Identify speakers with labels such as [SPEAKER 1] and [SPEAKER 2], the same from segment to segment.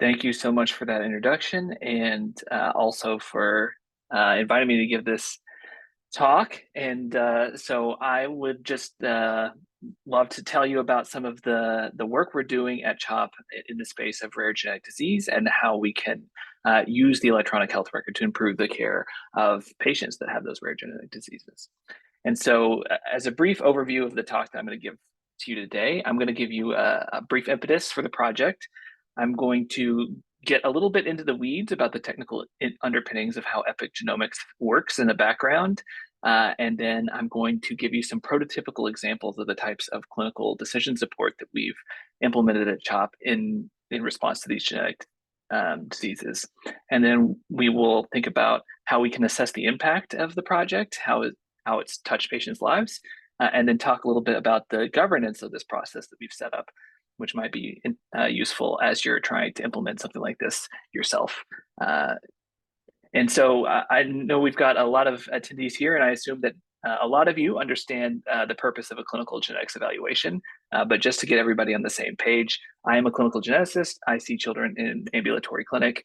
[SPEAKER 1] Thank you so much for that introduction and also for inviting me to give this talk. And so I would just love to tell you about some of the work we're doing at CHOP in the space of rare genetic disease and how we can use the electronic health record to improve the care of patients that have those rare genetic diseases. And so as a brief overview of the talk that I'm going to give to you today, I'm going to give you a brief impetus for the project. I'm going to get a little bit into the weeds about the technical underpinnings of how Epic Genomics works in the background. And then I'm going to give you some prototypical examples of the types of clinical decision support that we've implemented at CHOP in response to these genetic diseases. And then we will think about how we can assess the impact of the project, how it's touched patients' lives, and then talk a little bit about the governance of this process that we've set up, which might be useful as you're trying to implement something like this yourself. And so I know we've got a lot of attendees here, and I assume that a lot of you understand the purpose of a clinical genetics evaluation. But just to get everybody on the same page, I am a clinical geneticist. I see children in an ambulatory clinic.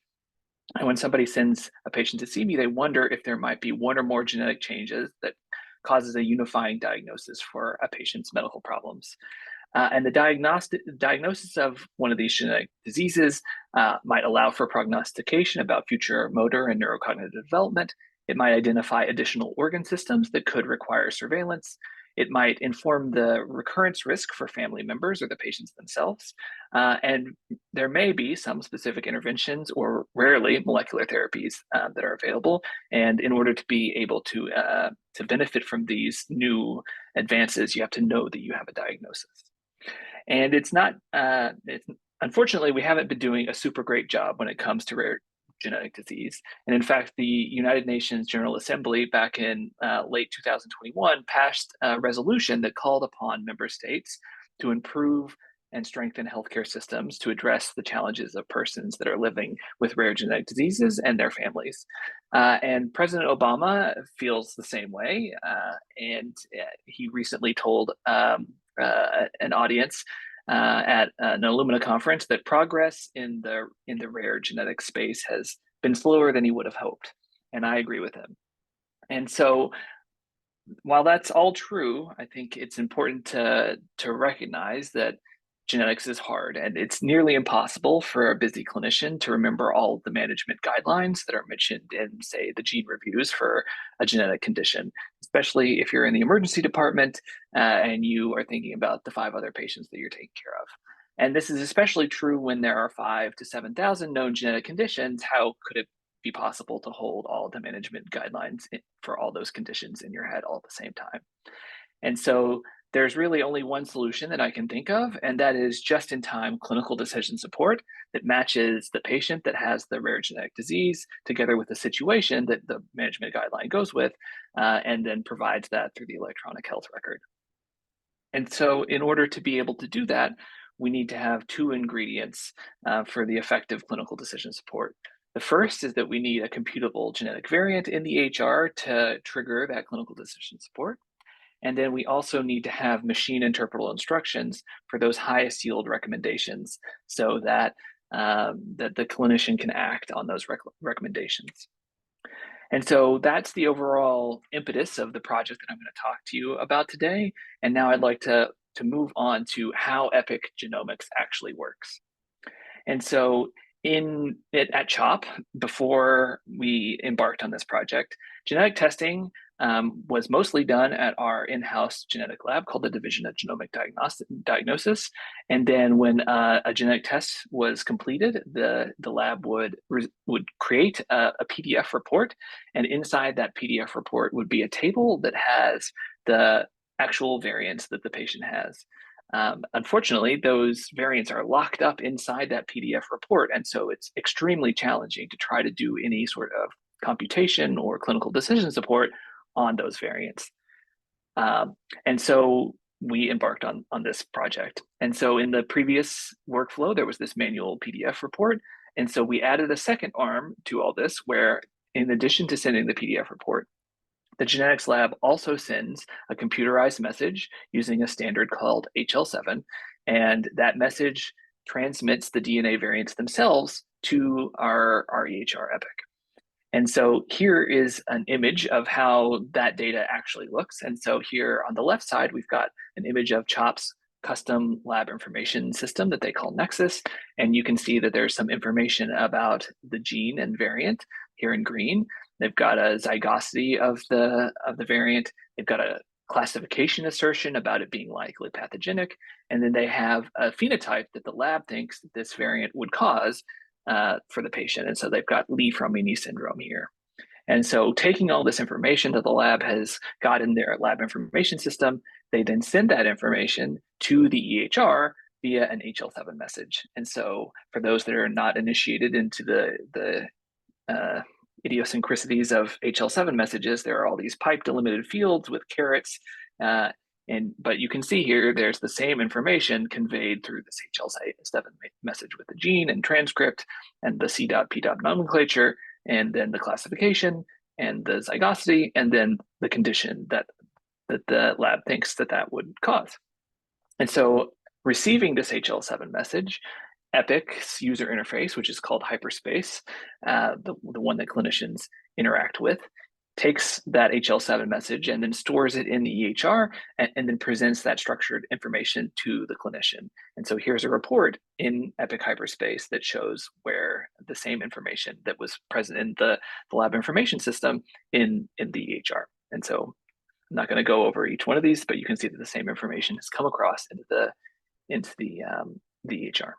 [SPEAKER 1] And when somebody sends a patient to see me, they wonder if there might be one or more genetic changes that causes a unifying diagnosis for a patient's medical problems. And the diagnosis of one of these genetic diseases might allow for prognostication about future motor and neurocognitive development. It might identify additional organ systems that could require surveillance. It might inform the recurrence risk for family members or the patients themselves. And there may be some specific interventions or rarely molecular therapies that are available. And in order to be able to benefit from these new advances, you have to know that you have a diagnosis. And unfortunately, we haven't been doing a super great job when it comes to rare genetic disease. And in fact, the United Nations General Assembly back in late 2021 passed a resolution that called upon member states to improve and strengthen healthcare systems to address the challenges of persons that are living with rare genetic diseases and their families. And President Obama feels the same way. And he recently told an audience at an Illumina conference that progress in the rare genetic space has been slower than he would have hoped, and I agree with him. And so, while that's all true, I think it's important to recognize that genetics is hard, and it's nearly impossible for a busy clinician to remember all of the management guidelines that are mentioned in, say, the gene reviews for a genetic condition, especially if you're in the emergency department and you are thinking about the 5 other patients that you're taking care of. And this is especially true when there are 5,000 to 7,000 known genetic conditions. How could it be possible to hold all the management guidelines for all those conditions in your head all at the same time? And so there's really only one solution that I can think of, and that is just-in-time clinical decision support that matches the patient that has the rare genetic disease together with the situation that the management guideline goes with, and then provides that through the electronic health record. And so in order to be able to do that, we need to have 2 ingredients for the effective clinical decision support. The first is that we need a computable genetic variant in the EHR to trigger that clinical decision support. And then we also need to have machine interpretable instructions for those highest yield recommendations so that, that the clinician can act on those recommendations. And so that's the overall impetus of the project that I'm going to talk to you about today. And now I'd like to move on to how Epic Genomics actually works. And so at CHOP, before we embarked on this project, genetic testing was mostly done at our in-house genetic lab called the Division of Genomic Diagnosis. And then when a genetic test was completed, the lab would create a PDF report. And inside that PDF report would be a table that has the actual variants that the patient has. Unfortunately, those variants are locked up inside that PDF report. And so it's extremely challenging to try to do any sort of computation or clinical decision support on those variants. And so we embarked on this project. And so in the previous workflow, there was this manual PDF report. And so we added a second arm to all this, where in addition to sending the PDF report, the genetics lab also sends a computerized message using a standard called HL7. And that message transmits the DNA variants themselves to our EHR Epic. And so here is an image of how that data actually looks. And so here on the left side, we've got an image of CHOP's custom lab information system that they call Nexus. And you can see that there's some information about the gene and variant here in green. They've got a zygosity of the variant. They've got a classification assertion about it being likely pathogenic. And then they have a phenotype that the lab thinks that this variant would cause for the patient. And so they've got Lee-Fraumeni syndrome here. And so taking all this information that the lab has got in their lab information system, they then send that information to the EHR via an HL7 message. And so for those that are not initiated into the idiosyncrasies of HL7 messages, there are all these pipe delimited fields with carets. But you can see here, there's the same information conveyed through this HL7 message with the gene and transcript and the C.P. nomenclature, and then the classification and the zygosity, and then the condition that the lab thinks that would cause. And so receiving this HL7 message, Epic's user interface, which is called Hyperspace, the one that clinicians interact with, takes that HL7 message and then stores it in the EHR and then presents that structured information to the clinician. And so here's a report in Epic Hyperspace that shows where the same information that was present in the lab information system in the EHR. And so I'm not going to go over each one of these, but you can see that the same information has come across into the EHR.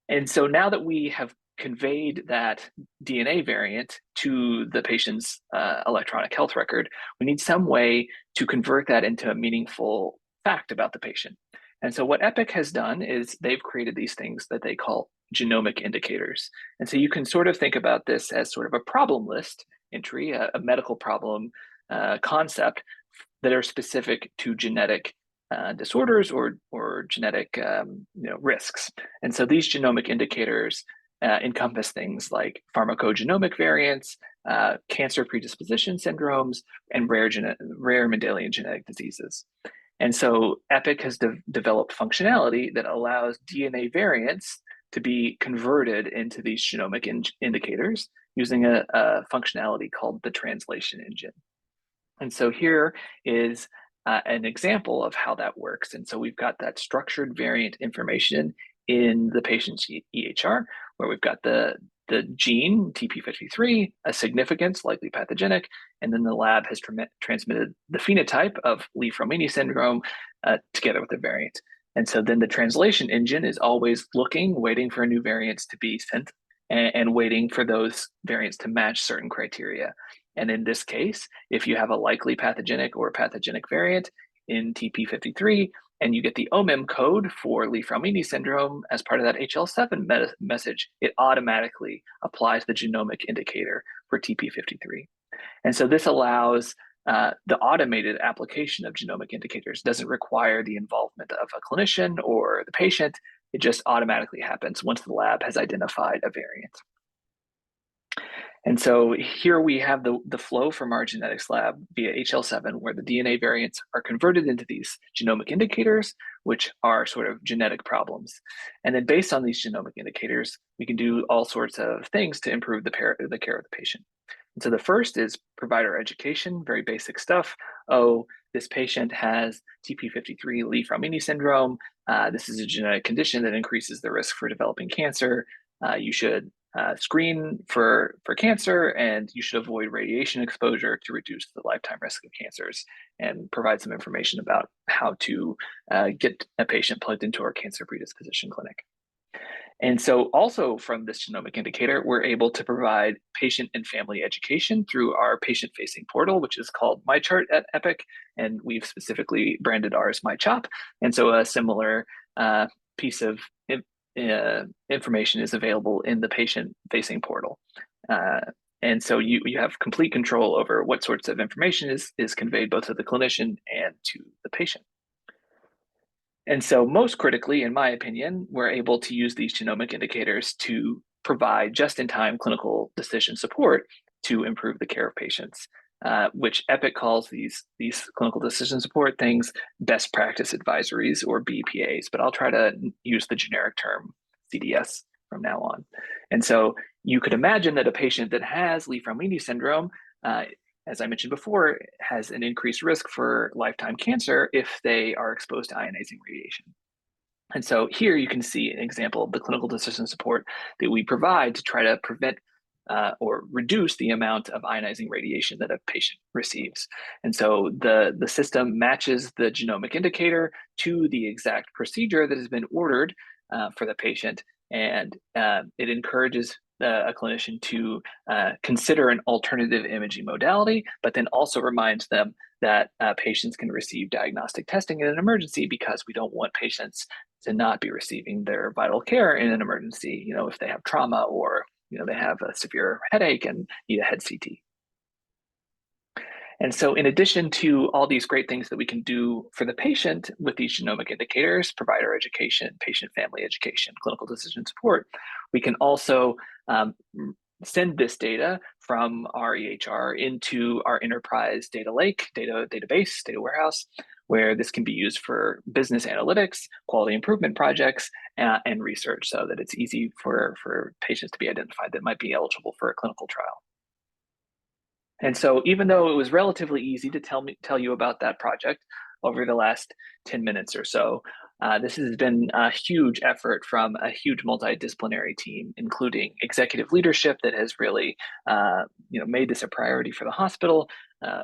[SPEAKER 1] And so now that we have conveyed that DNA variant to the patient's electronic health record, we need some way to convert that into a meaningful fact about the patient. And so what Epic has done is they've created these things that they call genomic indicators. And so you can sort of think about this as sort of a problem list entry, a medical problem concept that are specific to genetic disorders or genetic risks. And so these genomic indicators encompass things like pharmacogenomic variants, cancer predisposition syndromes, and rare Mendelian genetic diseases. And so Epic has developed functionality that allows DNA variants to be converted into these genomic indicators using a functionality called the translation engine. And so here is an example of how that works. And so we've got that structured variant information in the patient's EHR, where we've got the gene TP53, a significance, likely pathogenic, and then the lab has transmitted the phenotype of Lee-Fraumeni syndrome together with the variant. And so then the translation engine is always looking, waiting for new variants to be sent and waiting for those variants to match certain criteria. And in this case, if you have a likely pathogenic or pathogenic variant in TP53, and you get the OMIM code for Lee-Fraumeni syndrome as part of that HL7 message, it automatically applies the genomic indicator for TP53. And so this allows the automated application of genomic indicators. It doesn't require the involvement of a clinician or the patient. It just automatically happens once the lab has identified a variant. And so here we have the flow from our genetics lab via HL7, where the DNA variants are converted into these genomic indicators, which are sort of genetic problems. And then based on these genomic indicators, we can do all sorts of things to improve the care of the patient. And so the first is provider education, very basic stuff. Oh, this patient has TP53 Lee-Fraumeni syndrome. This is a genetic condition that increases the risk for developing cancer. You should screen for cancer, and you should avoid radiation exposure to reduce the lifetime risk of cancers, and provide some information about how to get a patient plugged into our cancer predisposition clinic. And so also from this genomic indicator, we're able to provide patient and family education through our patient-facing portal, which is called MyChart at Epic, and we've specifically branded ours MyChop. And so a similar piece of information is available in the patient-facing portal. And so you have complete control over what sorts of information is conveyed both to the clinician and to the patient. And so most critically, in my opinion, we're able to use these genomic indicators to provide just-in-time clinical decision support to improve the care of patients, which Epic calls these clinical decision support things best practice advisories, or BPAs, but I'll try to use the generic term CDS from now on. And so you could imagine that a patient that has Li-Fraumeni syndrome, as I mentioned before, has an increased risk for lifetime cancer if they are exposed to ionizing radiation. And so here you can see an example of the clinical decision support that we provide to try to prevent or reduce the amount of ionizing radiation that a patient receives. And so the system matches the genomic indicator to the exact procedure that has been ordered for the patient, and it encourages a clinician to consider an alternative imaging modality, but then also reminds them that patients can receive diagnostic testing in an emergency, because we don't want patients to not be receiving their vital care in an emergency, if they have trauma, or they have a severe headache and need a head CT. And so in addition to all these great things that we can do for the patient with these genomic indicators, provider education, patient family education, clinical decision support, we can also send this data from our EHR into our enterprise data lake, database, data warehouse, where this can be used for business analytics, quality improvement projects, and research, so that it's easy for patients to be identified that might be eligible for a clinical trial. And so even though it was relatively easy to tell you about that project over the last 10 minutes or so, this has been a huge effort from a huge multidisciplinary team, including executive leadership that has really made this a priority for the hospital,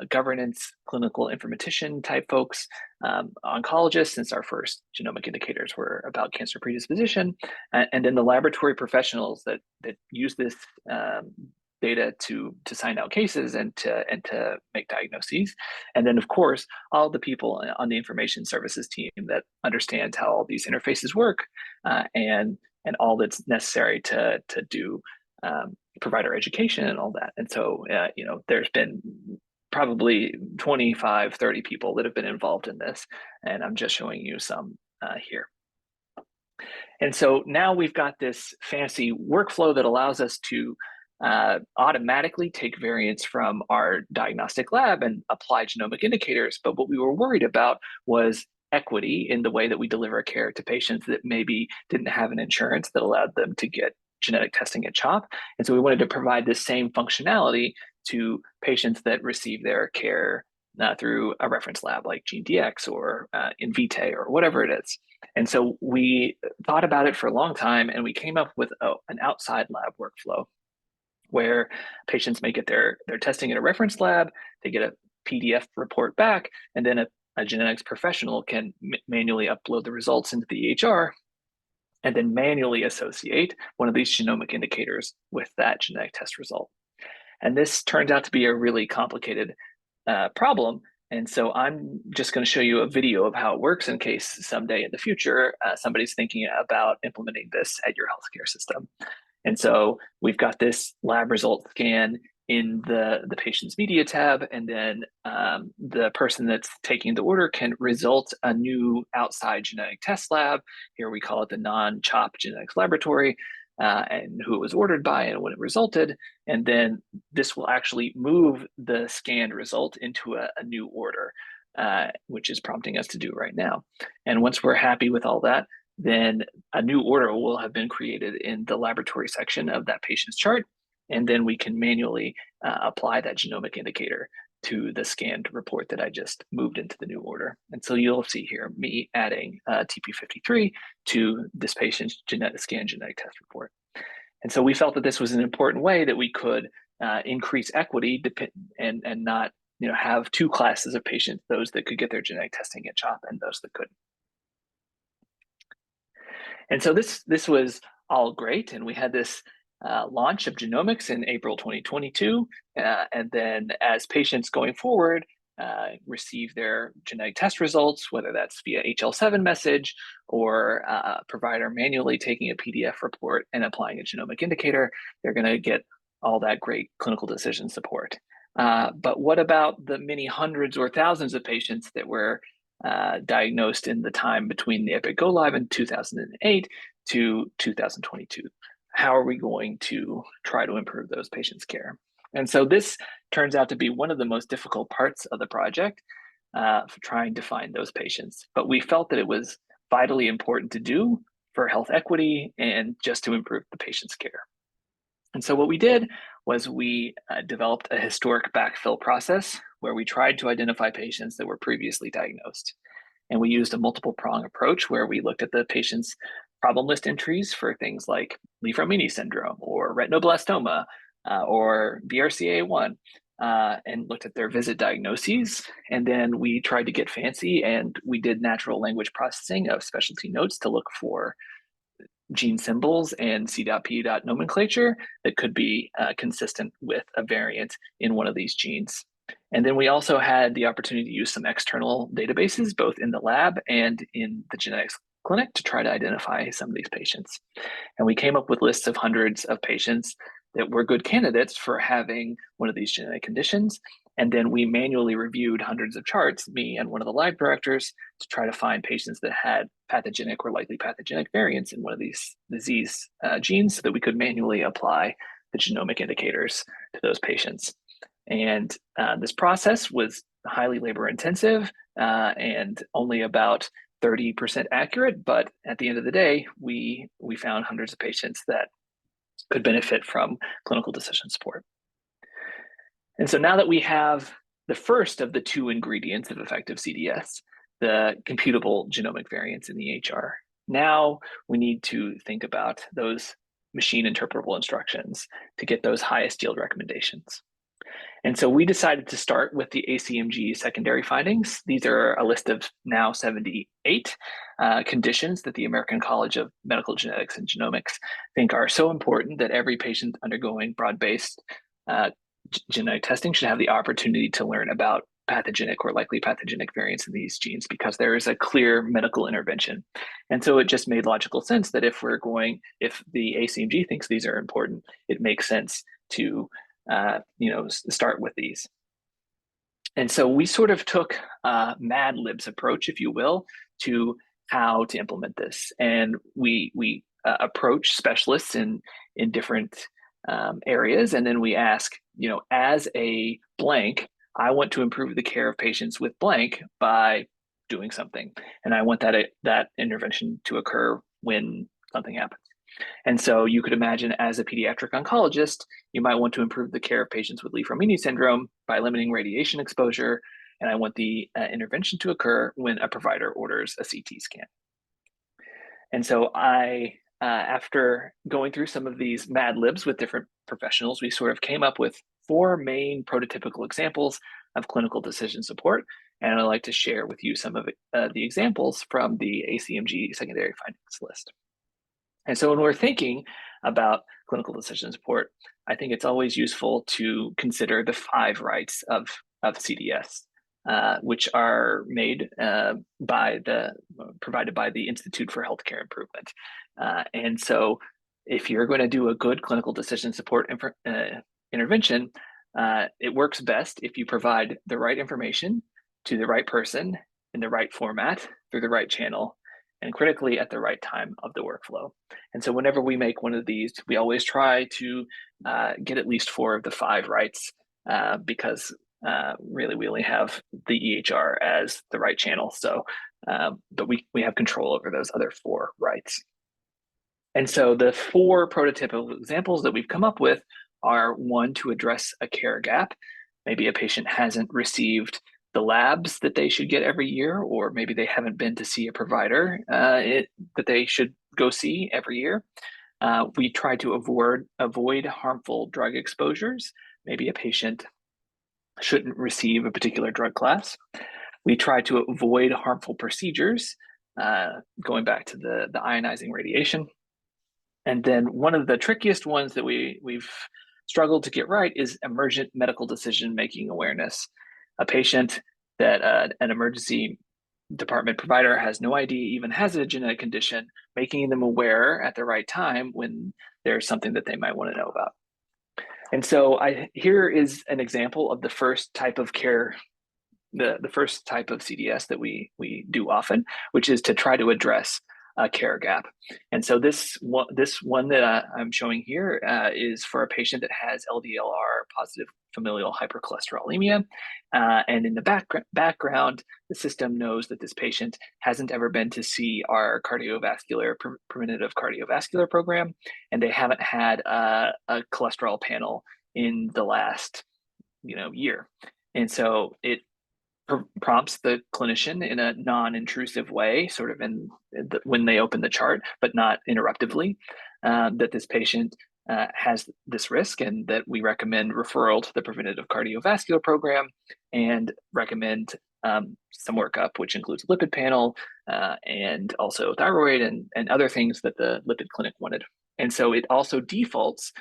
[SPEAKER 1] governance, clinical informatician type folks, oncologists, since our first genomic indicators were about cancer predisposition, and then the laboratory professionals that use this data to sign out cases and to make diagnoses. And then, of course, all the people on the information services team that understands how all these interfaces work, and all that's necessary to do provider education and all that. And so, there's been probably 25, 30 people that have been involved in this, and I'm just showing you some here. And so now we've got this fancy workflow that allows us to automatically take variants from our diagnostic lab and apply genomic indicators. But what we were worried about was equity in the way that we deliver care to patients that maybe didn't have an insurance that allowed them to get genetic testing at CHOP. And so we wanted to provide this same functionality to patients that receive their care through a reference lab like GeneDx or Invitae or whatever it is. And so we thought about it for a long time, and we came up with an outside lab workflow where patients may get their testing in a reference lab, they get a PDF report back, and then a genetics professional can manually upload the results into the EHR and then manually associate one of these genomic indicators with that genetic test result. And this turns out to be a really complicated problem. And so I'm just going to show you a video of how it works in case someday in the future, somebody's thinking about implementing this at your healthcare system. And so we've got this lab result scan in the patient's media tab, and then the person that's taking the order can result a new outside genetic test lab. Here we call it the non-CHOP genetics laboratory, and who it was ordered by and when it resulted. And then this will actually move the scanned result into a new order, which is prompting us to do right now. And once we're happy with all that, then a new order will have been created in the laboratory section of that patient's chart. And then we can manually apply that genomic indicator to the scanned report that I just moved into the new order. And so you'll see here me adding TP53 to this patient's scanned genetic test report. And so we felt that this was an important way that we could increase equity and not have two classes of patients, those that could get their genetic testing at CHOP and those that couldn't. And so this was all great, and we had this launch of genomics in April 2022, and then as patients going forward receive their genetic test results, whether that's via HL7 message or a provider manually taking a PDF report and applying a genomic indicator, they're going to get all that great clinical decision support. But what about the many hundreds or thousands of patients that were diagnosed in the time between the Epic Go Live in 2008 to 2022? How are we going to try to improve those patients' care? And so this turns out to be one of the most difficult parts of the project, for trying to find those patients. But we felt that it was vitally important to do for health equity and just to improve the patient's care. And so what we did was we developed a historic backfill process where we tried to identify patients that were previously diagnosed. And we used a multiple prong approach where we looked at the patient's problem list entries for things like Li-Fraumeni syndrome or retinoblastoma or BRCA1 and looked at their visit diagnoses. And then we tried to get fancy and we did natural language processing of specialty notes to look for gene symbols and C.P. nomenclature that could be consistent with a variant in one of these genes. And then we also had the opportunity to use some external databases, both in the lab and in the genetics clinic, to try to identify some of these patients. And we came up with lists of hundreds of patients that were good candidates for having one of these genetic conditions. And then we manually reviewed hundreds of charts, me and one of the lab directors, to try to find patients that had pathogenic or likely pathogenic variants in one of these disease genes so that we could manually apply the genomic indicators to those patients. And this process was highly labor intensive and only about 30% accurate. But at the end of the day, we found hundreds of patients that could benefit from clinical decision support. And so now that we have the first of the two ingredients of effective CDS, the computable genomic variants in the EHR, now we need to think about those machine interpretable instructions to get those highest yield recommendations. And so we decided to start with the ACMG secondary findings. These are a list of now 78 conditions that the American College of Medical Genetics and Genomics think are so important that every patient undergoing broad-based genetic testing should have the opportunity to learn about pathogenic or likely pathogenic variants in these genes because there is a clear medical intervention. And so it just made logical sense that if the ACMG thinks these are important, it makes sense to start with these. And so we sort of took a Mad Libs approach, if you will, to how to implement this. And we approach specialists in different areas. And then we ask, as a blank, I want to improve the care of patients with blank by doing something. And I want that intervention to occur when something happens. And so you could imagine as a pediatric oncologist, you might want to improve the care of patients with Li-Fraumeni syndrome by limiting radiation exposure. And I want the intervention to occur when a provider orders a CT scan. And so after going through some of these Mad Libs with different professionals, we sort of came up with 4 main prototypical examples of clinical decision support. And I'd like to share with you some of the examples from the ACMG secondary findings list. And so when we're thinking about clinical decision support, I think it's always useful to consider the 5 rights of CDS, which are provided by the Institute for Healthcare Improvement. And so if you're going to do a good clinical decision support intervention, it works best if you provide the right information to the right person in the right format through the right channel, and critically at the right time of the workflow. And so whenever we make one of these, we always try to get at least 4 of the 5 rights because really we only have the EHR as the right channel. So, but we have control over those other 4 rights. And so the 4 prototypical examples that we've come up with are 1, to address a care gap. Maybe a patient hasn't received the labs that they should get every year, or maybe they haven't been to see a provider that they should go see every year. We try to avoid harmful drug exposures. Maybe a patient shouldn't receive a particular drug class. We try to avoid harmful procedures, going back to the ionizing radiation. And then one of the trickiest ones that we've struggled to get right is emergent medical decision-making awareness. A patient that an emergency department provider has no idea even has a genetic condition, making them aware at the right time when there's something that they might want to know about. And so here is an example of the first type of care, the first type of CDS that we do often, which is to try to address care gap. And so this one that I'm showing here is for a patient that has LDLR positive familial hypercholesterolemia. And in the background, the system knows that this patient hasn't ever been to see our preventative cardiovascular program, and they haven't had a cholesterol panel in the last year. And so it prompts the clinician in a non-intrusive way, sort of when they open the chart, but not interruptively, that this patient has this risk, and that we recommend referral to the preventative cardiovascular program and recommend some workup, which includes lipid panel and also thyroid and other things that the lipid clinic wanted. And so it also defaults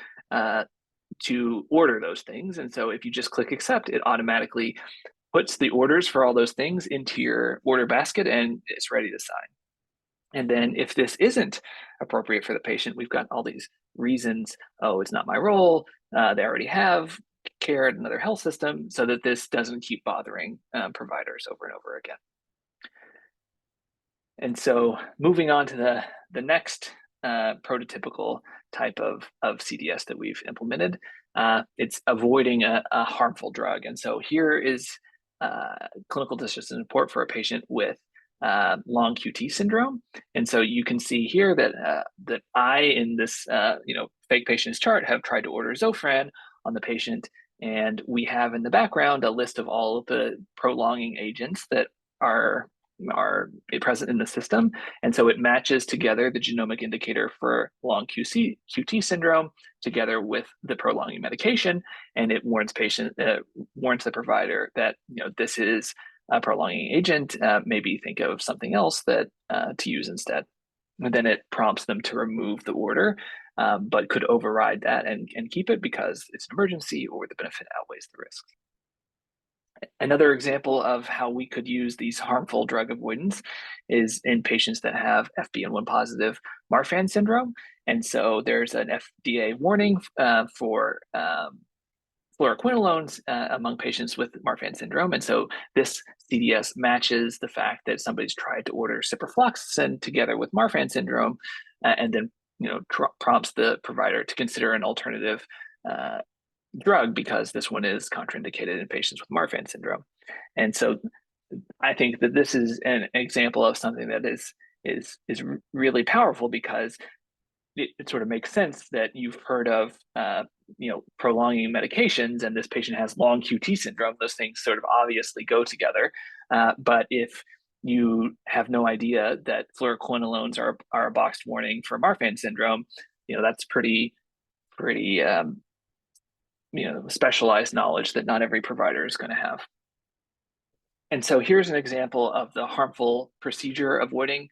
[SPEAKER 1] to order those things. And so if you just click accept, it automatically puts the orders for all those things into your order basket and it's ready to sign. And then if this isn't appropriate for the patient, we've got all these reasons. Oh, it's not my role. They already have care at another health system, so that this doesn't keep bothering providers over and over again. And so moving on to the next prototypical type of CDS that we've implemented, it's avoiding a harmful drug. And so here is clinical decision support for a patient with long QT syndrome. And so you can see here that I, in this fake patient's chart, have tried to order Zofran on the patient, and we have in the background a list of all of the prolonging agents that are present in the system. And so it matches together the genomic indicator for long QT syndrome together with the prolonging medication, and it warns the provider that this is a prolonging agent, maybe think of something else that to use instead. And then it prompts them to remove the order, but could override that and keep it because it's an emergency or the benefit outweighs the risk. Another example of how we could use these harmful drug avoidance is in patients that have FBN1 positive Marfan syndrome. And so there's an FDA warning for fluoroquinolones among patients with Marfan syndrome. And so this CDS matches the fact that somebody's tried to order ciprofloxacin together with Marfan syndrome, and then prompts the provider to consider an alternative drug because this one is contraindicated in patients with Marfan syndrome. And so I think that this is an example of something that is really powerful because it sort of makes sense that you've heard of prolonging medications, and this patient has long QT syndrome. Those things sort of obviously go together. But if you have no idea that fluoroquinolones are a boxed warning for Marfan syndrome, that's pretty specialized knowledge that not every provider is going to have. And so here's an example of the harmful procedure avoiding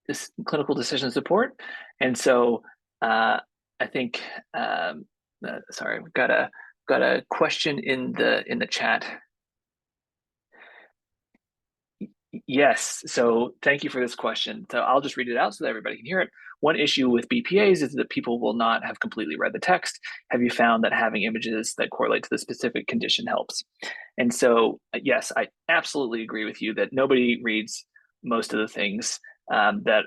[SPEAKER 1] this clinical decision support. And so I think, sorry, we've got a question in the chat. Yes, so thank you for this question. So I'll just read it out so that everybody can hear it. One issue with BPAs is that people will not have completely read the text. Have you found that having images that correlate to the specific condition helps? And so, yes, I absolutely agree with you that nobody reads most of the things that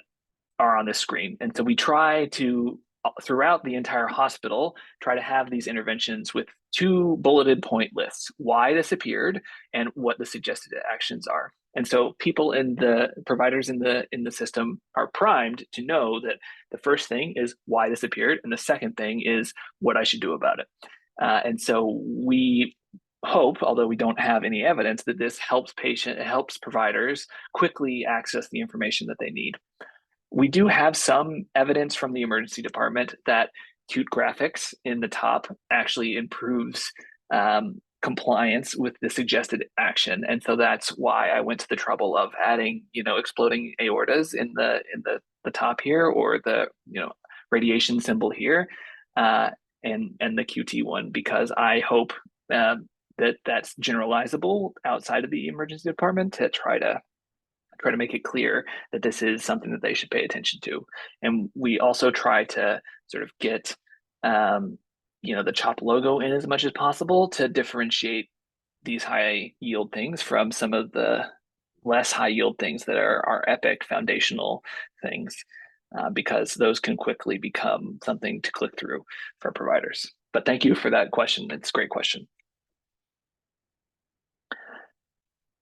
[SPEAKER 1] are on this screen. And so we try to, throughout the entire hospital, try to have these interventions with 2 bulleted point lists: why this appeared and what the suggested actions are. And so people in the providers in the system are primed to know that the first thing is why this appeared, and the second thing is what I should do about it. And so we hope, although we don't have any evidence, that this helps providers quickly access the information that they need. We do have some evidence from the emergency department that cute graphics in the top actually improves compliance with the suggested action. And so that's why I went to the trouble of adding, exploding aortas in the top here, or the, radiation symbol here, and the QT one, because I hope that that's generalizable outside of the emergency department to try to make it clear that this is something that they should pay attention to. And we also try to sort of get the CHOP logo in as much as possible to differentiate these high yield things from some of the less high yield things that are epic foundational things, because those can quickly become something to click through for providers. But thank you for that question. It's a great question.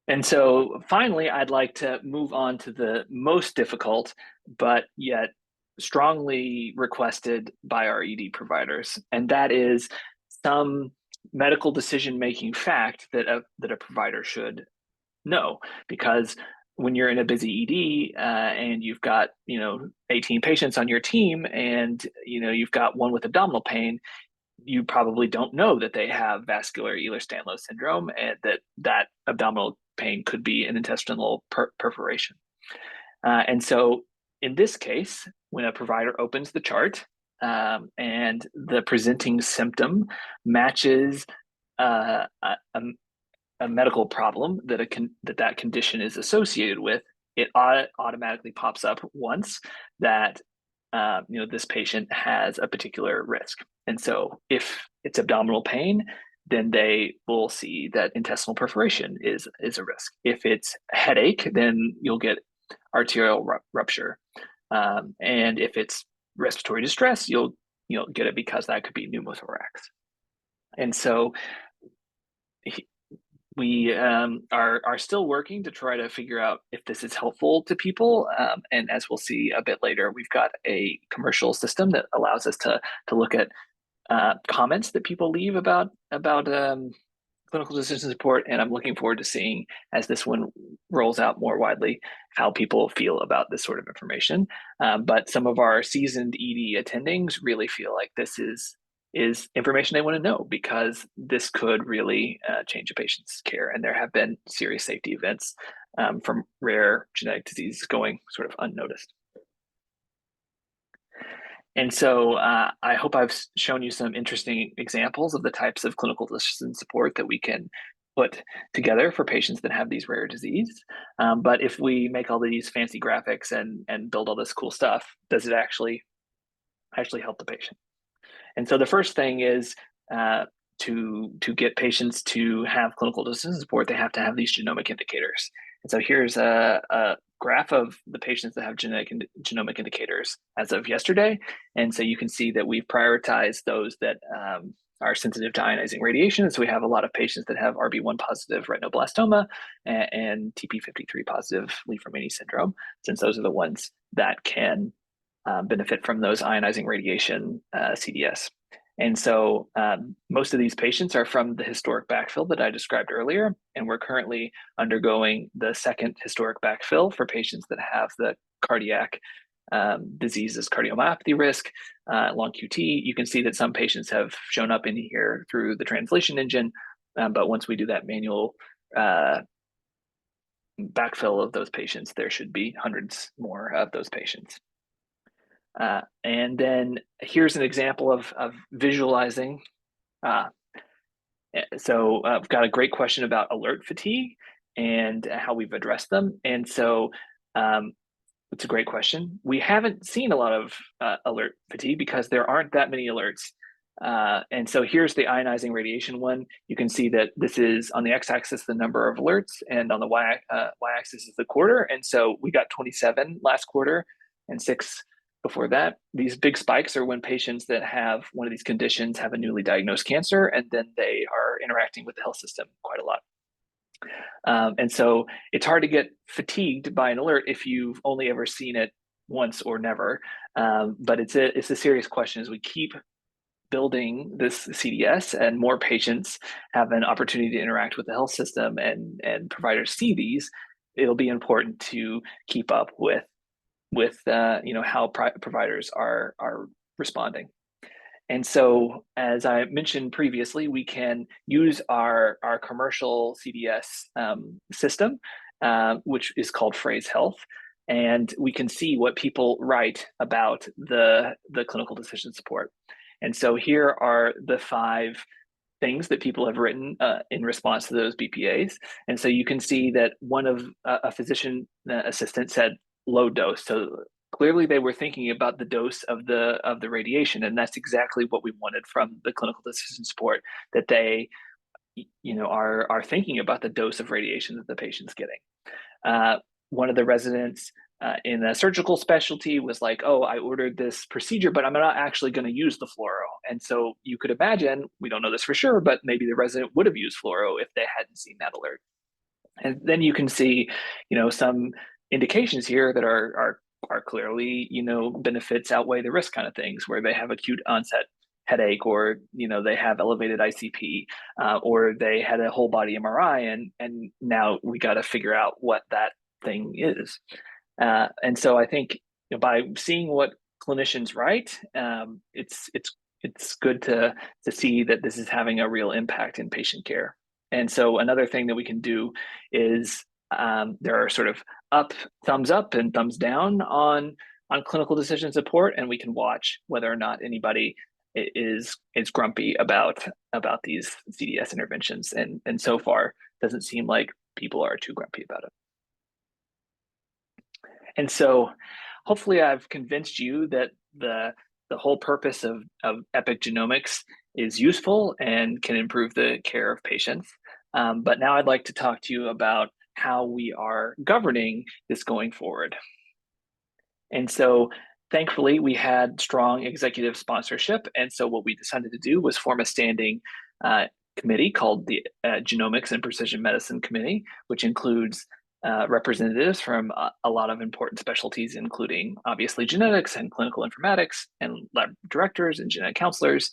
[SPEAKER 1] And so finally, I'd like to move on to the most difficult, but yet strongly requested by our ED providers. And that is some medical decision-making fact that a provider should know. Because when you're in a busy ED and you've got 18 patients on your team, and you've got one with abdominal pain, you probably don't know that they have vascular Ehlers-Danlos syndrome, and that abdominal pain could be an intestinal perforation. And so in this case, when a provider opens the chart and the presenting symptom matches a medical problem that condition is associated with, it automatically pops up once that this patient has a particular risk. And so if it's abdominal pain, then they will see that intestinal perforation is a risk. If it's headache, then you'll get arterial rupture. And if it's respiratory distress, you'll get it because that could be pneumothorax. And so we are still working to try to figure out if this is helpful to people. And as we'll see a bit later, we've got a commercial system that allows us to look at comments that people leave about clinical decision support. And I'm looking forward to seeing, as this one rolls out more widely, how people feel about this sort of information. But some of our seasoned ED attendings really feel like this is information they want to know, because this could really change a patient's care. And there have been serious safety events from rare genetic disease going sort of unnoticed. And so I hope I've shown you some interesting examples of the types of clinical decision support that we can put together for patients that have these rare diseases. But if we make all these fancy graphics and build all this cool stuff, does it actually help the patient? And so the first thing is to get patients to have clinical decision support, they have to have these genomic indicators. And so here's a graph of the patients that have genomic indicators as of yesterday. And so you can see that we've prioritized those that are sensitive to ionizing radiation. So we have a lot of patients that have RB1 positive retinoblastoma and TP53 positive Li-Fraumeni syndrome, since those are the ones that can benefit from those ionizing radiation CDS. And so most of these patients are from the historic backfill that I described earlier, and we're currently undergoing the second historic backfill for patients that have the cardiac diseases, cardiomyopathy risk, long QT. You can see that some patients have shown up in here through the translation engine, but once we do that manual backfill of those patients, there should be hundreds more of those patients. And then here's an example of visualizing. So I've got a great question about alert fatigue and how we've addressed them. And so it's a great question. We haven't seen a lot of alert fatigue because there aren't that many alerts. And so here's the ionizing radiation one. You can see that this is on the x-axis, the number of alerts, and on the y-axis is the quarter. And so we got 27 last quarter and 6 before that. These big spikes are when patients that have one of these conditions have a newly diagnosed cancer, and then they are interacting with the health system quite a lot. And so it's hard to get fatigued by an alert if you've only ever seen it once or never. But it's a serious question. As we keep building this CDS and more patients have an opportunity to interact with the health system and providers see these, it'll be important to keep up with how providers are responding. And so, as I mentioned previously, we can use our commercial CDS system, which is called Phrase Health, and we can see what people write about the clinical decision support. And so here are the 5 things that people have written in response to those BPAs. And so you can see that one of a physician assistant said low dose. So clearly they were thinking about the dose of the radiation, and that's exactly what we wanted from the clinical decision support, that they are thinking about the dose of radiation that the patient's getting. one of the residents in a surgical specialty was like, oh, I ordered this procedure, but I'm not actually going to use the fluoro. And so you could imagine, we don't know this for sure, but maybe the resident would have used fluoro if they hadn't seen that alert. And then you can see, some indications here that are clearly, benefits outweigh the risk kind of things, where they have acute onset headache, or they have elevated ICP, or they had a whole body MRI, and now we got to figure out what that thing is. And so I think by seeing what clinicians write, it's good to see that this is having a real impact in patient care. And so another thing that we can do is there are sort of thumbs up and thumbs down on clinical decision support, and we can watch whether or not anybody is grumpy about these CDS interventions. And so far, doesn't seem like people are too grumpy about it. And so hopefully I've convinced you that the whole purpose of epigenomics is useful and can improve the care of patients. But now I'd like to talk to you about how we are governing this going forward. And so thankfully, we had strong executive sponsorship. And so what we decided to do was form a standing committee called the Genomics and Precision Medicine Committee, which includes representatives from a lot of important specialties, including obviously genetics and clinical informatics, and lab directors and genetic counselors,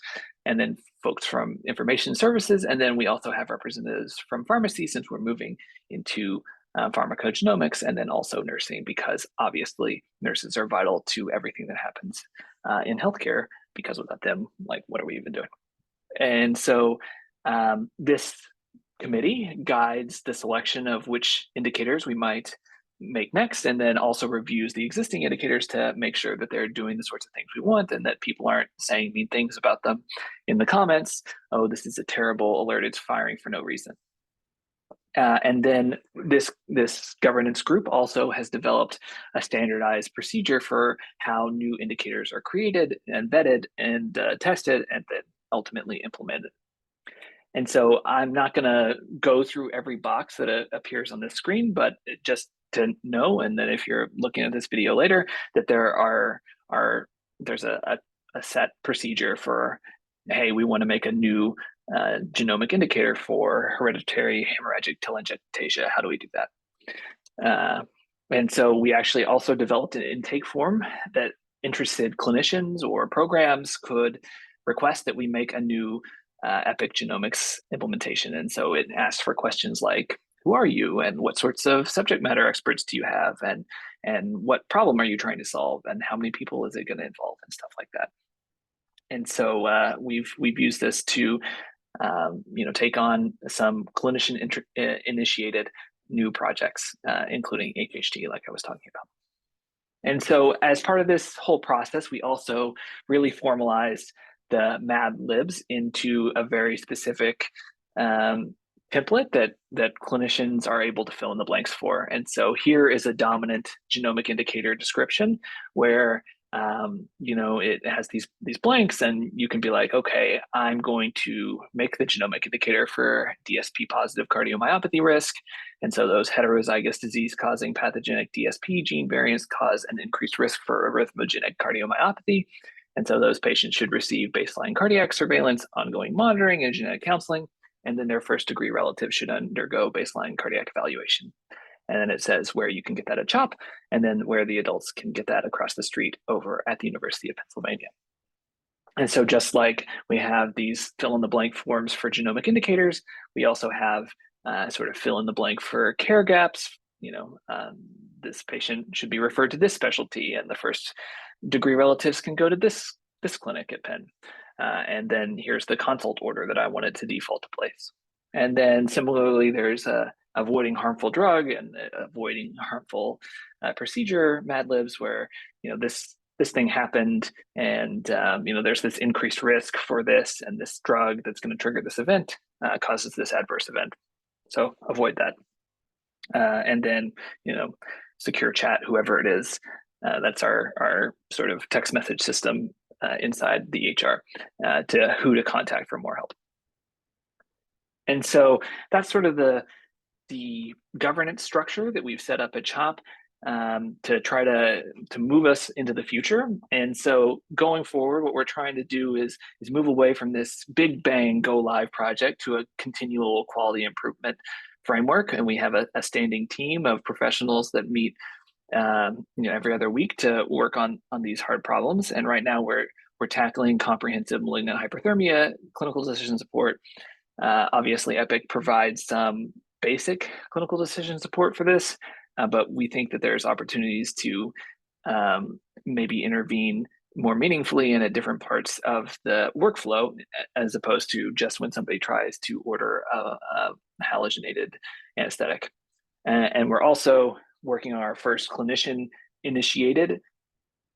[SPEAKER 1] and then folks from information services. And then we also have representatives from pharmacy, since we're moving into pharmacogenomics, and then also nursing, because obviously nurses are vital to everything that happens in healthcare, because without them, like, what are we even doing? And so this committee guides the selection of which indicators we might make next, and then also reviews the existing indicators to make sure that they're doing the sorts of things we want, and that people aren't saying mean things about them in the comments. Oh, this is a terrible alert, it's firing for no reason. And then this governance group also has developed a standardized procedure for how new indicators are created and vetted and tested, and then ultimately implemented. And so I'm not going to go through every box that appears on this screen, but just to know, and then if you're looking at this video later, that there's a set procedure for, hey, we want to make a new genomic indicator for hereditary hemorrhagic telangiectasia. How do we do that? And so we actually also developed an intake form that interested clinicians or programs could request that we make a new Epic Genomics implementation. And so it asks for questions like, who are you, and what sorts of subject matter experts do you have, and what problem are you trying to solve, and how many people is it going to involve, and stuff like that. And so we've used this to take on some clinician initiated new projects, including HHT, like I was talking about. And so as part of this whole process, we also really formalized the Mad Libs into a very specific template that clinicians are able to fill in the blanks for. And so here is a dominant genomic indicator description where it has these blanks, and you can be like, okay, I'm going to make the genomic indicator for DSP positive cardiomyopathy risk. And so those heterozygous disease causing pathogenic DSP gene variants cause an increased risk for arrhythmogenic cardiomyopathy. And so those patients should receive baseline cardiac surveillance, ongoing monitoring, and genetic counseling. And then their first degree relatives should undergo baseline cardiac evaluation. And then it says where you can get that at CHOP, and then where the adults can get that across the street over at the University of Pennsylvania. And so just like we have these fill in the blank forms for genomic indicators, we also have sort of fill in the blank for care gaps. This patient should be referred to this specialty, and the first degree relatives can go to this clinic at Penn. And then here's the consult order that I wanted to default to place. And then similarly, there's avoiding harmful drug and avoiding harmful procedure Mad Libs, where this thing happened, and there's this increased risk for this, and this drug that's going to trigger this event causes this adverse event. So avoid that. And then secure chat, whoever it is. That's our sort of text message system inside the EHR to who to contact for more help. And so that's sort of the the governance structure that we've set up at CHOP to try to move us into the future. And so going forward, what we're trying to do is move away from this big bang go live project to a continual quality improvement framework. And we have a standing team of professionals that meet every other week to work on these hard problems. And right now we're tackling comprehensive malignant hyperthermia, clinical decision support. Obviously, Epic provides some basic clinical decision support for this, but we think that there's opportunities to maybe intervene more meaningfully in at different parts of the workflow, as opposed to just when somebody tries to order a halogenated anesthetic. And we're also working on our first clinician-initiated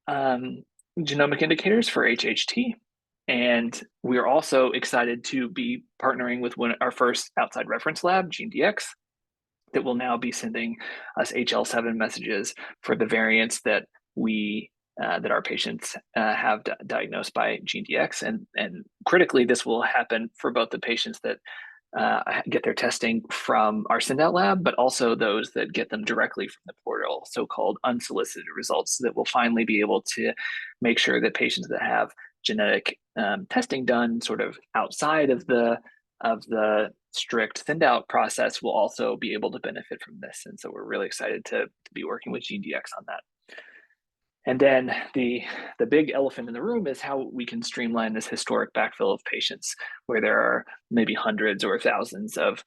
[SPEAKER 1] genomic indicators for HHT. And we're also excited to be partnering with our first outside reference lab, GeneDx, that will now be sending us HL7 messages for the variants that that our patients have diagnosed by GeneDx. And critically, this will happen for both the patients that get their testing from our send-out lab, but also those that get them directly from the portal, so-called unsolicited results, that will finally be able to make sure that patients that have genetic testing done sort of outside of the strict send-out process will also be able to benefit from this. And so we're really excited to be working with GeneDx on that. And then the big elephant in the room is how we can streamline this historic backfill of patients where there are maybe hundreds or thousands of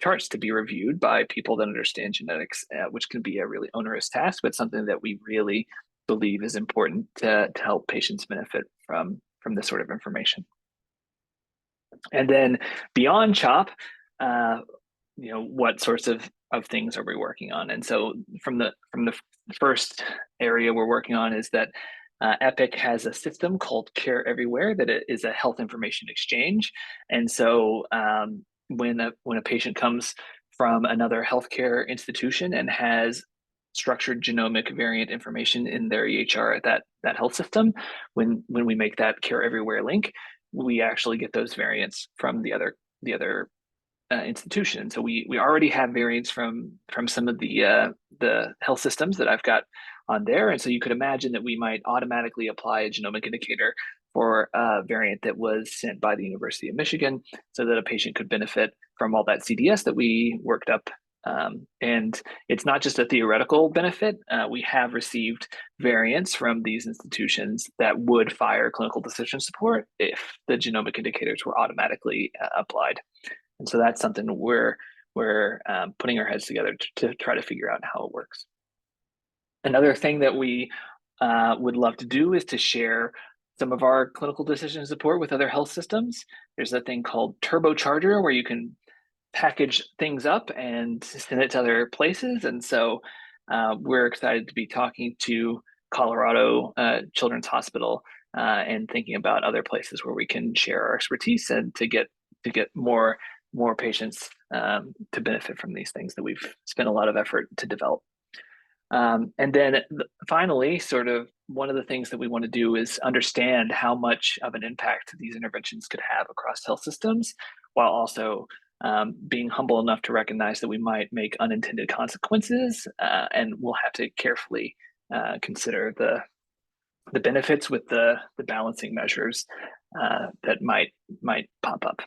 [SPEAKER 1] charts to be reviewed by people that understand genetics, which can be a really onerous task, but something that we really believe is important to help patients benefit from this sort of information. And then beyond CHOP, what sorts of things are we working on? And so from the first area we're working on is that Epic has a system called Care Everywhere that it is a health information exchange. And so when a patient comes from another healthcare institution and has structured genomic variant information in their EHR at that health system, when we make that Care Everywhere link, we actually get those variants from the other institution. So we already have variants from some of the health systems that I've got on there, and so you could imagine that we might automatically apply a genomic indicator for a variant that was sent by the University of Michigan, so that a patient could benefit from all that CDS that we worked up. And it's not just a theoretical benefit. We have received variants from these institutions that would fire clinical decision support if the genomic indicators were automatically applied. And so that's something we're putting our heads together to try to figure out how it works. Another thing that we would love to do is to share some of our clinical decision support with other health systems. There's a thing called Turbocharger where you can package things up and send it to other places. And so we're excited to be talking to Colorado Children's Hospital and thinking about other places where we can share our expertise and to get more patients to benefit from these things that we've spent a lot of effort to develop. And then finally, sort of one of the things that we want to do is understand how much of an impact these interventions could have across health systems, while also being humble enough to recognize that we might make unintended consequences, and we'll have to carefully consider the benefits with the balancing measures that might pop up.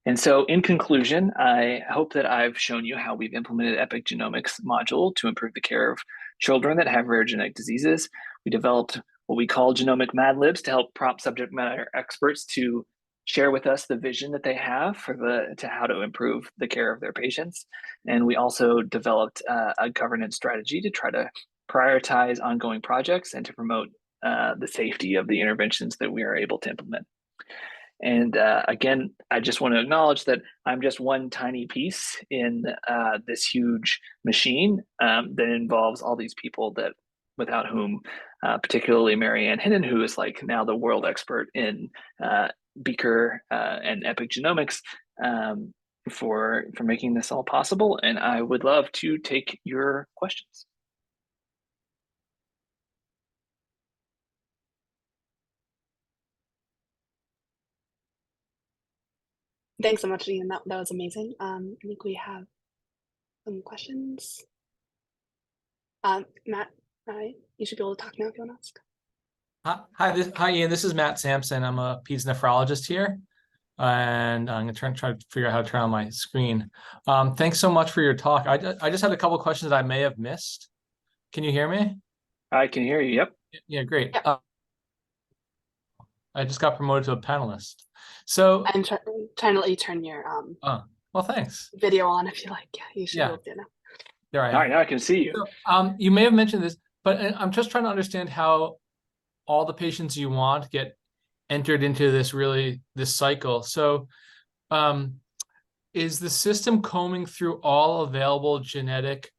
[SPEAKER 1] And so in conclusion, I hope that I've shown you how we've implemented Epic Genomics module to improve the care of children that have rare genetic diseases. We developed what we call genomic Mad Libs to help prompt subject matter experts to share with us the vision that they have to how to improve the care of their patients. And we also developed a governance strategy to try to prioritize ongoing projects and to promote the safety of the interventions that we are able to implement. And again, I just want to acknowledge that I'm just one tiny piece in this huge machine that involves all these people that without whom, particularly Marianne Hinnon, who is like now the world expert in Beaker and Epic Genomics, for making this all possible. And I would love to take your questions.
[SPEAKER 2] Thanks so much, Ian. That was amazing. I think we have some questions. Matt, you should be able to talk now if you want to ask.
[SPEAKER 3] Hi, Ian. This is Matt Sampson. I'm a peds nephrologist here, and I'm gonna try to figure out how to turn on my screen. Thanks so much for your talk. I just had a couple questions that I may have missed. Can you hear me?
[SPEAKER 1] I can hear you. Yep.
[SPEAKER 3] Yeah, great.
[SPEAKER 2] Yeah.
[SPEAKER 3] I just got promoted to a panelist. So,
[SPEAKER 2] I'm trying to let you turn your
[SPEAKER 3] well, thanks.
[SPEAKER 2] video on if you like. Yeah, you should be
[SPEAKER 3] Yeah,
[SPEAKER 2] able to do now.
[SPEAKER 3] there I
[SPEAKER 1] All right,
[SPEAKER 3] am.
[SPEAKER 1] now I can see you.
[SPEAKER 3] So, you may have mentioned this, but I'm just trying to understand how all the patients you want get entered into this cycle. So, is the system combing through all available genetic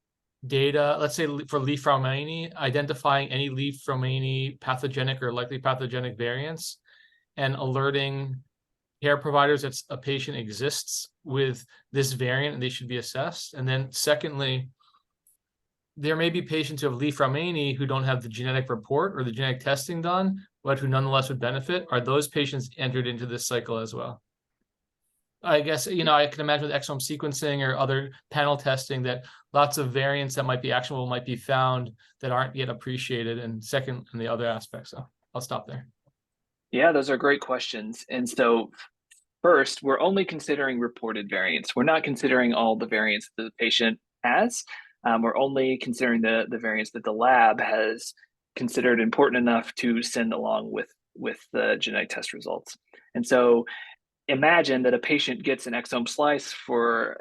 [SPEAKER 3] data, let's say for Li-Fraumeni, identifying any Li-Fraumeni pathogenic or likely pathogenic variants and alerting care providers that a patient exists with this variant and they should be assessed? And then secondly, there may be patients who have Li-Fraumeni who don't have the genetic report or the genetic testing done, but who nonetheless would benefit. Are those patients entered into this cycle as well? I guess, I can imagine with exome sequencing or other panel testing that lots of variants that might be actionable might be found that aren't yet appreciated. And second, in the other aspects. So I'll stop there.
[SPEAKER 1] Yeah, those are great questions. And so first, we're only considering reported variants. We're not considering all the variants that the patient has. We're only considering the variants that the lab has considered important enough to send along with the genetic test results. And so imagine that a patient gets an exome slice for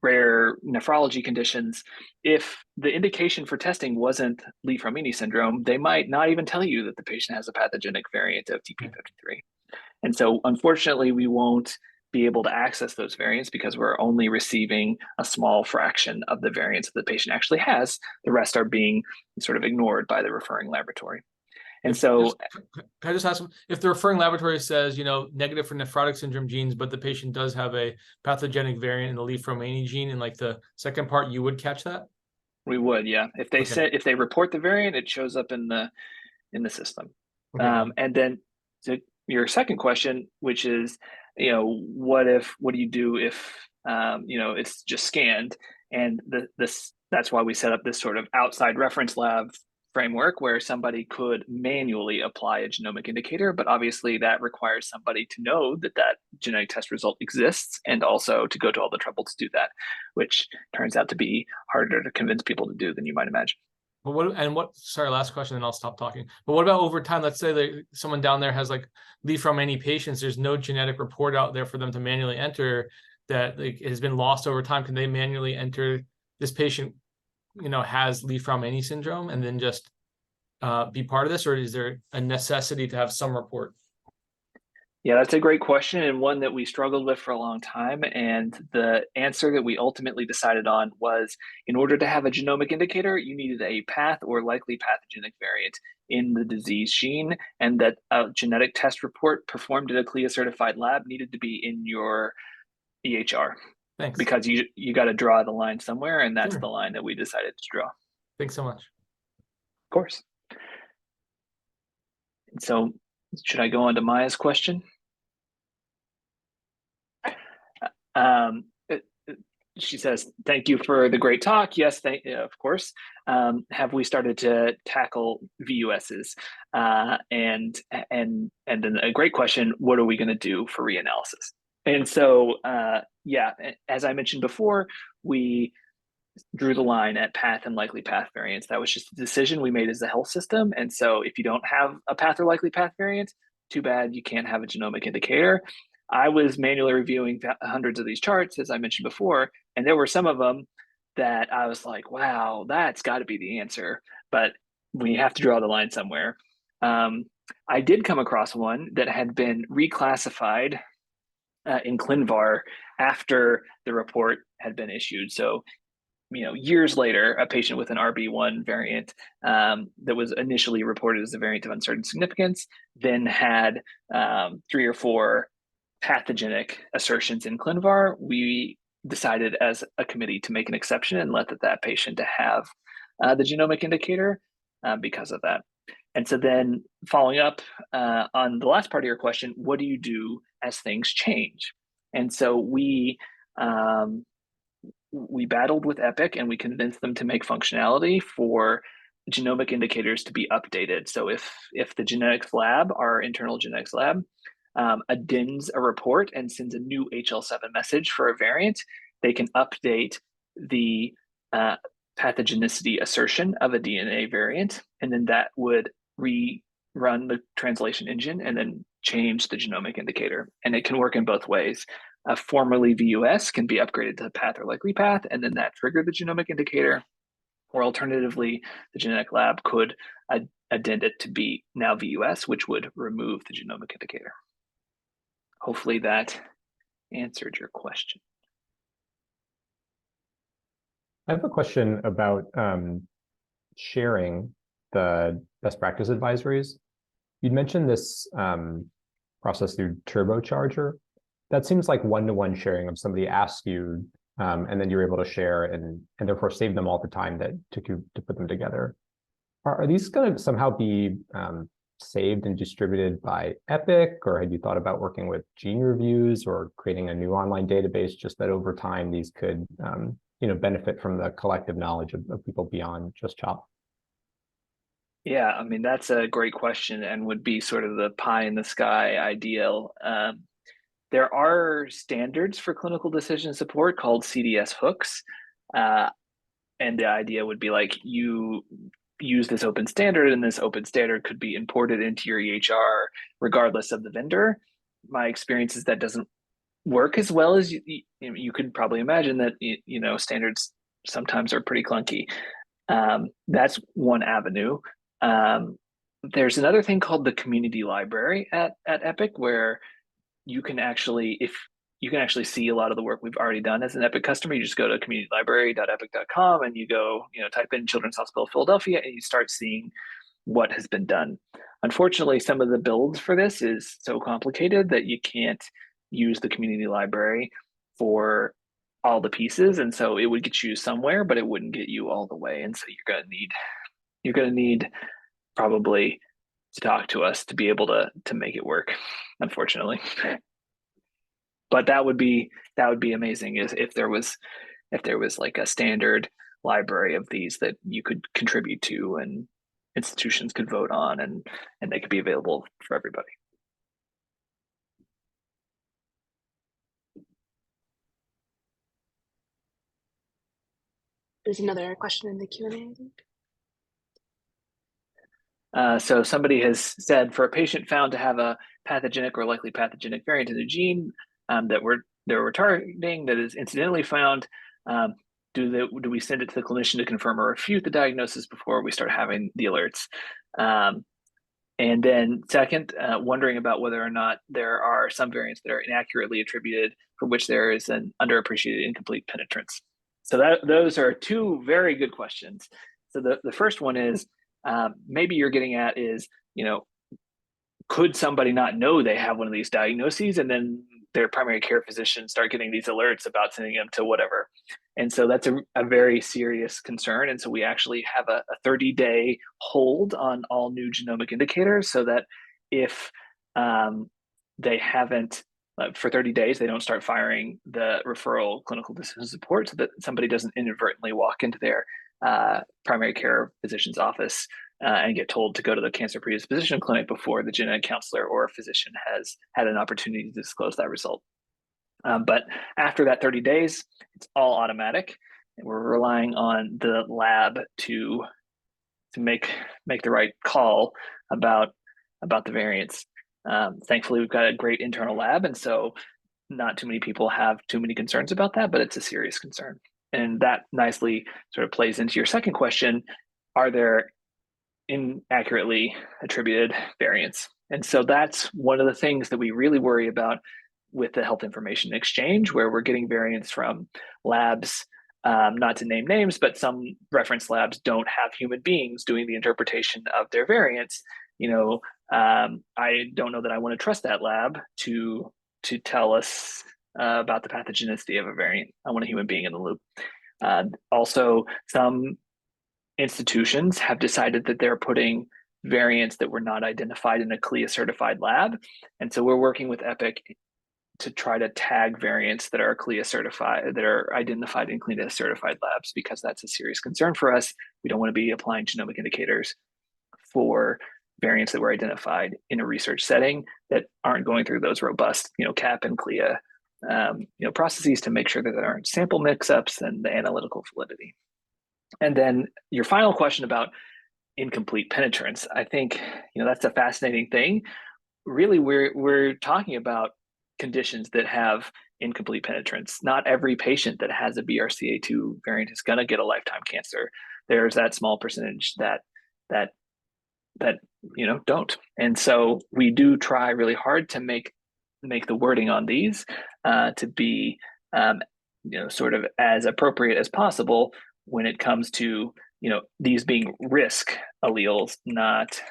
[SPEAKER 1] rare nephrology conditions. If the indication for testing wasn't Li-Fraumeni syndrome, they might not even tell you that the patient has a pathogenic variant of TP53. And so unfortunately, we won't be able to access those variants because we're only receiving a small fraction of the variants that the patient actually has. The rest are being sort of ignored by the referring laboratory. And so,
[SPEAKER 3] can I just ask, if the referring laboratory says, negative for nephrotic syndrome genes, but the patient does have a pathogenic variant in the Li-Fraumeni gene, in like the second part, you would catch that?
[SPEAKER 1] we would, yeah. If they report the variant, it shows up in the system.
[SPEAKER 3] Okay,
[SPEAKER 1] and then to your second question, which is, what do you do if it's just scanned? And that's why we set up this sort of outside reference lab framework where somebody could manually apply a genomic indicator, but obviously that requires somebody to know that genetic test result exists and also to go to all the trouble to do that, which turns out to be harder to convince people to do than you might imagine.
[SPEAKER 3] But sorry, last question, then I'll stop talking. But what about over time? Let's say that someone down there has like Li-Fraumeni patients, there's no genetic report out there for them to manually enter that has been lost over time. Can they manually enter this patient, has Li-Fraumeni syndrome and then just be part of this? Or is there a necessity to have some report?
[SPEAKER 1] Yeah, that's a great question and one that we struggled with for a long time. And the answer that we ultimately decided on was, in order to have a genomic indicator, you needed a path or likely pathogenic variant in the disease gene, and that a genetic test report performed at a CLIA-certified lab needed to be in your EHR.
[SPEAKER 3] Thanks.
[SPEAKER 1] Because you got to draw the line somewhere, and that's
[SPEAKER 3] Sure.
[SPEAKER 1] the line that we decided to draw.
[SPEAKER 3] Thanks so much.
[SPEAKER 1] Of course. So should I go on to Maya's question? Um, she says, "Thank you for the great talk." Yes, of course. Have we started to tackle VUSs? And then a great question: what are we going to do for reanalysis? And so, yeah, as I mentioned before, we drew the line at path and likely path variants. That was just a decision we made as a health system. And so, if you don't have a path or likely path variant, too bad, you can't have a genomic indicator. I was manually reviewing hundreds of these charts, as I mentioned before, and there were some of them that I was like, wow, that's got to be the answer. But we have to draw the line somewhere. I did come across one that had been reclassified in ClinVar after the report had been issued. So, years later, a patient with an RB1 variant that was initially reported as a variant of uncertain significance then had 3 or 4 pathogenic assertions in ClinVar. We decided as a committee to make an exception and let that patient to have the genomic indicator because of that. And so then following up on the last part of your question, what do you do as things change? And so we battled with Epic and we convinced them to make functionality for genomic indicators to be updated. So if the genetics lab, our internal genetics lab, addends a report and sends a new HL7 message for a variant, they can update the pathogenicity assertion of a DNA variant, and then that would rerun the translation engine and then change the genomic indicator. And it can work in both ways. Formerly VUS can be upgraded to path or likely path, and then that triggered the genomic indicator. Or alternatively, the genetic lab could addend it to be now VUS, which would remove the genomic indicator. Hopefully that answered your question.
[SPEAKER 4] I have a question about sharing the best practice advisories. You'd mentioned this process through Turbocharger. That seems like one-to-one sharing of somebody asks you, and then you're able to share and therefore save them all the time that took you to put them together. Are these going to somehow be saved and distributed by Epic, or had you thought about working with gene reviews or creating a new online database, just that over time these could benefit from the collective knowledge of people beyond just CHOP?
[SPEAKER 1] Yeah, I mean, that's a great question and would be sort of the pie in the sky ideal. There are standards for clinical decision support called CDS hooks. And the idea would be like you use this open standard, and this open standard could be imported into your EHR regardless of the vendor. My experience is that doesn't work as well as you could probably imagine. That standards sometimes are pretty clunky. That's one avenue. There's another thing called the community library at Epic, where you can actually see a lot of the work we've already done as an Epic customer. You just go to communitylibrary.epic.com and you go, type in Children's Hospital of Philadelphia, and you start seeing what has been done. Unfortunately, some of the builds for this is so complicated that you can't use the community library for all the pieces. And so it would get you somewhere, but it wouldn't get you all the way. And so you're gonna need probably to talk to us to be able to make it work, unfortunately. But that would be amazing if there was like a standard library of these that you could contribute to and institutions could vote on, and they could be available for everybody.
[SPEAKER 2] There's another question in the Q&A, I think.
[SPEAKER 1] So somebody has said, for a patient found to have a pathogenic or likely pathogenic variant in the gene that we're targeting that is incidentally found, do we send it to the clinician to confirm or refute the diagnosis before we start having the alerts? And then second, wondering about whether or not there are some variants that are inaccurately attributed for which there is an underappreciated incomplete penetrance. So those are two very good questions. So the first one is, maybe you're getting at is, could somebody not know they have one of these diagnoses, and then their primary care physician start getting these alerts about sending them to whatever? And so that's a very serious concern. And so we actually have a 30-day hold on all new genomic indicators, so that if they haven't, for 30 days, they don't start firing the referral clinical decision support, so that somebody doesn't inadvertently walk into their primary care physician's office and get told to go to the cancer predisposition clinic before the genetic counselor or physician has had an opportunity to disclose that result. But after that 30 days, it's all automatic, and we're relying on the lab to make the right call about the variants. Thankfully, we've got a great internal lab, and so not too many people have too many concerns about that, but it's a serious concern. And that nicely sort of plays into your second question: are there inaccurately attributed variants? And so that's one of the things that we really worry about with the health information exchange, where we're getting variants from labs, not to name names, but some reference labs don't have human beings doing the interpretation of their variants. I don't know that I want to trust that lab to tell us about the pathogenicity of a variant. I want a human being in the loop. Also, some institutions have decided that they're putting variants that were not identified in a CLIA certified lab. And so we're working with Epic to try to tag variants that are CLIA certified, that are identified in CLIA certified labs, because that's a serious concern for us. We don't want to be applying genomic indicators for variants that were identified in a research setting that aren't going through those robust, CAP and CLIA, processes to make sure that there aren't sample mix-ups and the analytical validity. And then your final question about incomplete penetrance, I think, that's a fascinating thing. Really, we're talking about conditions that have incomplete penetrance. Not every patient that has a BRCA2 variant is going to get a lifetime cancer. There's that small percentage that don't. And so we do try really hard to make the wording on these to be sort of as appropriate as possible when it comes to these being risk alleles, not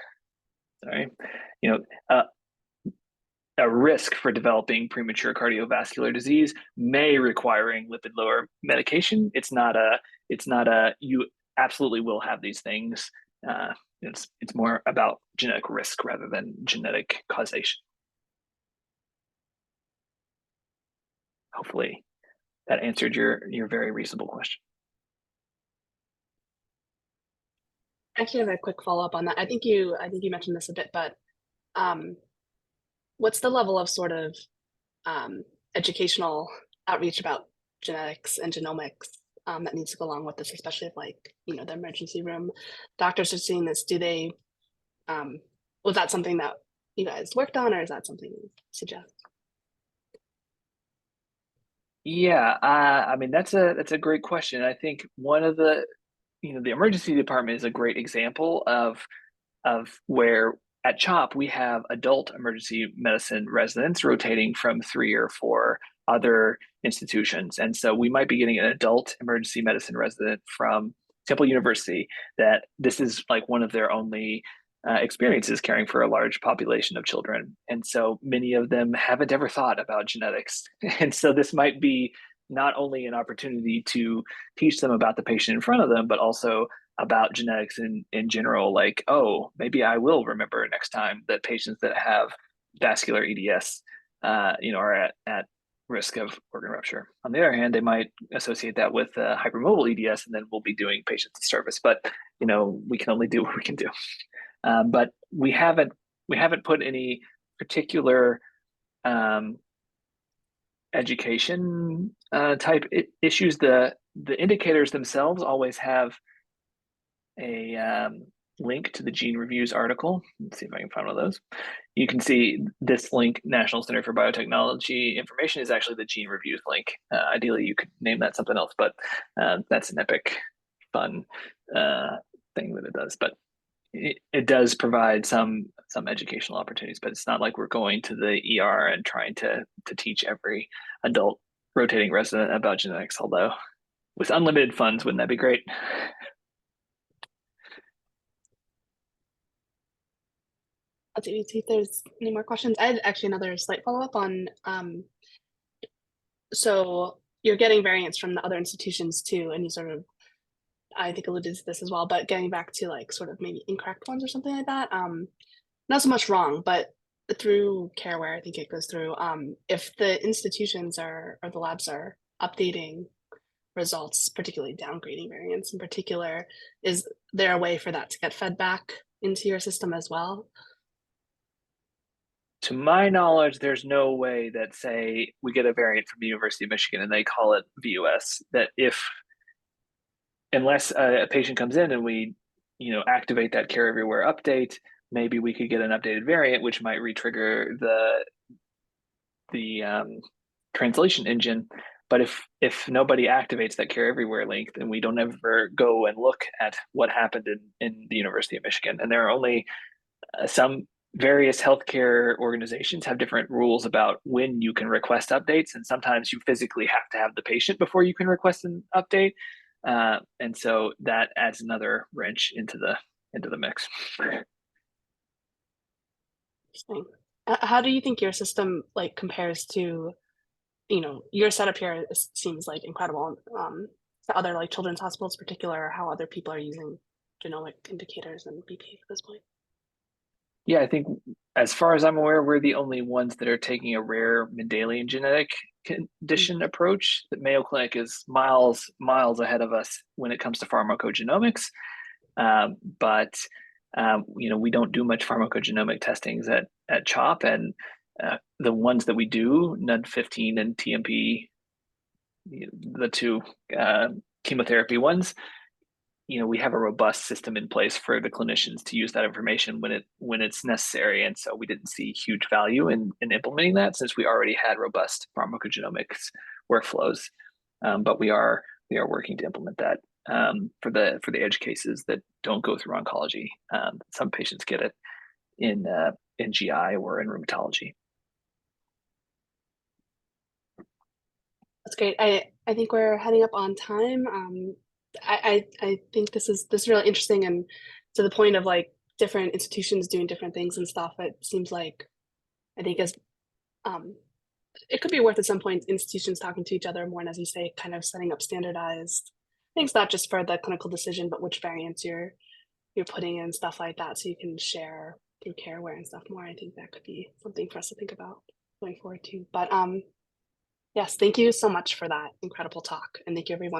[SPEAKER 1] a risk for developing premature cardiovascular disease may requiring lipid lower medication. It's not a you absolutely will have these things. It's more about genetic risk rather than genetic causation. Hopefully that answered your very reasonable question.
[SPEAKER 2] I actually have a quick follow-up on that. I think you mentioned this a bit, but what's the level of sort of educational outreach about genetics and genomics that needs to go along with this, especially if the emergency room doctors are seeing this? Do they was that something that you guys worked on, or is that something you suggest?
[SPEAKER 1] Yeah, I mean that's a great question. I think one of the the emergency department is a great example of where at CHOP we have adult emergency medicine residents rotating from 3 or 4 other institutions, and so we might be getting an adult emergency medicine resident from Temple University that this is like one of their only experiences caring for a large population of children. And so many of them haven't ever thought about genetics. And so this might be not only an opportunity to teach them about the patient in front of them, but also about genetics in general, like, oh, maybe I will remember next time that patients that have vascular EDS, are at risk of organ rupture. On the other hand, they might associate that with hypermobile EDS, and then we'll be doing patients a service. But we can only do what we can do. But we haven't put any particular education type issues. The indicators themselves always have a link to the Gene Reviews article. Let's see if I can find one of those. You can see this link, National Center for Biotechnology Information, is actually the Gene Reviews link. Ideally, you could name that something else, but that's an Epic fun thing that it does. But it does provide some educational opportunities, but it's not like we're going to the ER and trying to teach every adult rotating resident about genetics, although with unlimited funds, wouldn't that be great?
[SPEAKER 2] Let's see if there's any more questions. I had actually another slight follow-up on, so you're getting variants from the other institutions too, and you sort of, I think, alluded to this as well, but getting back to sort of maybe incorrect ones or something like that. Not so much wrong, but through CareWare, I think it goes through, if the institutions or the labs are updating results, particularly downgrading variants in particular, is there a way for that to get fed back into your system as well?
[SPEAKER 1] To my knowledge, there's no way that, say, we get a variant from the University of Michigan and they call it VUS, that unless a patient comes in and we, activate that Care Everywhere update, maybe we could get an updated variant, which might re-trigger the translation engine. But if nobody activates that Care Everywhere link, then we don't ever go and look at what happened in the University of Michigan. And there are only some various healthcare organizations have different rules about when you can request updates, and sometimes you physically have to have the patient before you can request an update. And so that adds another wrench into the mix.
[SPEAKER 2] Interesting. How do you think your system compares to, your setup here seems incredible, to other children's hospitals in particular, or how other people are using genomic indicators and BP at this point?
[SPEAKER 1] Yeah, I think as far as I'm aware, we're the only ones that are taking a rare Mendelian genetic condition approach. The Mayo Clinic is miles ahead of us when it comes to pharmacogenomics. But we don't do much pharmacogenomic testings at CHOP, and the ones that we do, NUD15 and TMP, the two chemotherapy ones, we have a robust system in place for the clinicians to use that information when it's necessary, and so we didn't see huge value in implementing that since we already had robust pharmacogenomics workflows. But we are working to implement that for the edge cases that don't go through oncology. Some patients get it in GI or in rheumatology.
[SPEAKER 2] That's great. I think we're heading up on time. I think this is really interesting, and to the point of like different institutions doing different things and stuff. It seems like I think as it could be worth at some point institutions talking to each other more, and as you say, kind of setting up standardized things, not just for the clinical decision, but which variants you're putting in, stuff like that, so you can share through careware and stuff more. I think that could be something for us to think about going forward too. But yes, thank you so much for that incredible talk, and thank you everyone